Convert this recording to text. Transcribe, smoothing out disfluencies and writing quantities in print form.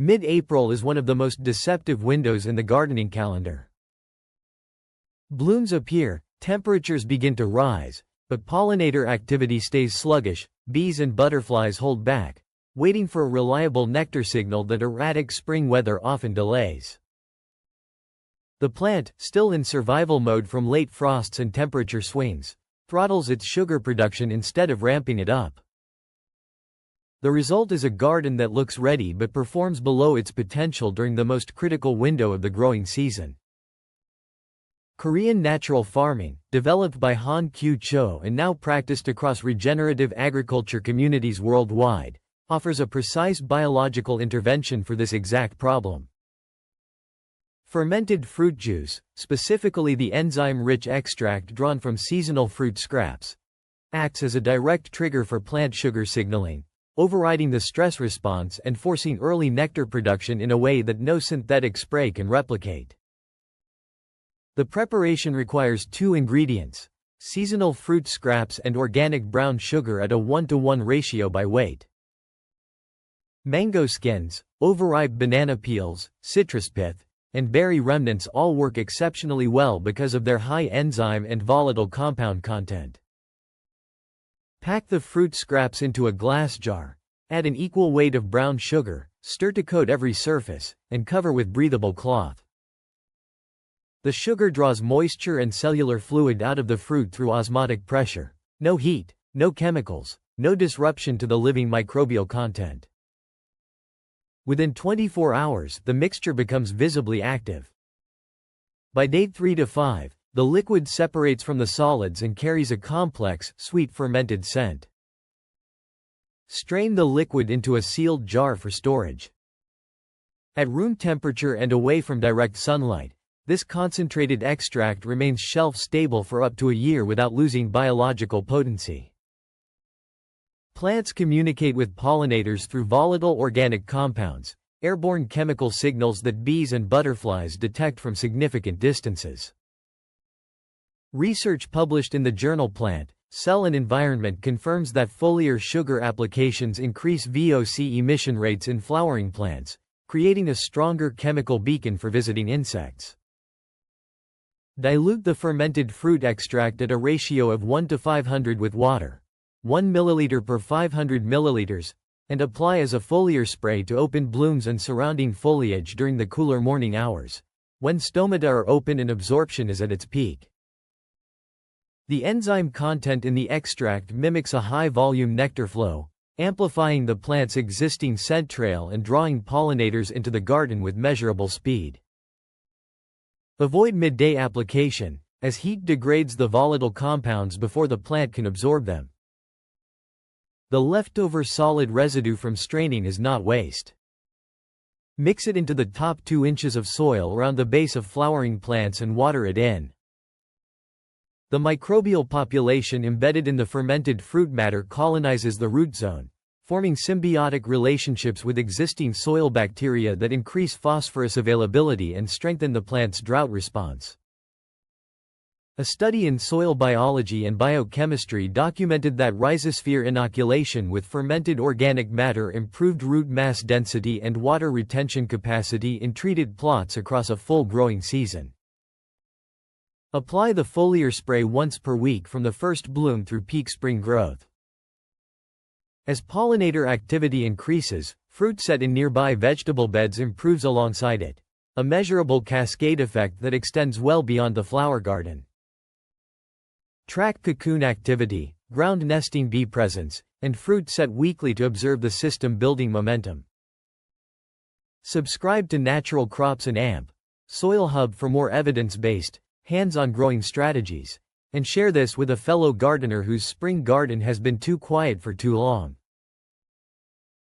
Mid-April is one of the most deceptive windows in the gardening calendar. Blooms appear, temperatures begin to rise, but pollinator activity stays sluggish. Bees and butterflies hold back, waiting for a reliable nectar signal that erratic spring weather often delays. The plant, still in survival mode from late frosts and temperature swings, throttles its sugar production instead of ramping it up. The result is a garden that looks ready but performs below its potential during the most critical window of the growing season. Korean natural farming, developed by Han Kyu-cho and now practiced across regenerative agriculture communities worldwide, offers a precise biological intervention for this exact problem. Fermented fruit juice, specifically the enzyme-rich extract drawn from seasonal fruit scraps, acts as a direct trigger for plant sugar signaling, overriding the stress response and forcing early nectar production in a way that no synthetic spray can replicate. The preparation requires 2 ingredients: seasonal fruit scraps and organic brown sugar at a 1:1 ratio by weight. Mango skins, overripe banana peels, citrus pith, and berry remnants all work exceptionally well because of their high enzyme and volatile compound content. Pack the fruit scraps into a glass jar, add an equal weight of brown sugar, stir to coat every surface, and cover with breathable cloth. The sugar draws moisture and cellular fluid out of the fruit through osmotic pressure. No heat, no chemicals, no disruption to the living microbial content. Within 24 hours, the mixture becomes visibly active. By day 3 to 5, the liquid separates from the solids and carries a complex, sweet fermented scent. Strain the liquid into a sealed jar for storage. At room temperature and away from direct sunlight, this concentrated extract remains shelf-stable for up to a year without losing biological potency. Plants communicate with pollinators through volatile organic compounds, airborne chemical signals that bees and butterflies detect from significant distances. Research published in the journal Plant, Cell and Environment confirms that foliar sugar applications increase VOC emission rates in flowering plants, creating a stronger chemical beacon for visiting insects. Dilute the fermented fruit extract at a ratio of 1:500 with water, 1 ml per 500 ml, and apply as a foliar spray to open blooms and surrounding foliage during the cooler morning hours, when stomata are open and absorption is at its peak. The enzyme content in the extract mimics a high-volume nectar flow, amplifying the plant's existing scent trail and drawing pollinators into the garden with measurable speed. Avoid midday application, as heat degrades the volatile compounds before the plant can absorb them. The leftover solid residue from straining is not waste. Mix it into the top 2 inches of soil around the base of flowering plants and water it in. The microbial population embedded in the fermented fruit matter colonizes the root zone, forming symbiotic relationships with existing soil bacteria that increase phosphorus availability and strengthen the plant's drought response. A study in soil biology and biochemistry documented that rhizosphere inoculation with fermented organic matter improved root mass density and water retention capacity in treated plots across a full growing season. Apply the foliar spray once per week from the first bloom through peak spring growth. As pollinator activity increases, fruit set in nearby vegetable beds improves alongside it, a measurable cascade effect that extends well beyond the flower garden. Track cocoon activity, ground nesting bee presence, and fruit set weekly to observe the system building momentum. Subscribe to Natural Crops and AMP, Soil Hub for more evidence-based, hands-on growing strategies, and share this with a fellow gardener whose spring garden has been too quiet for too long.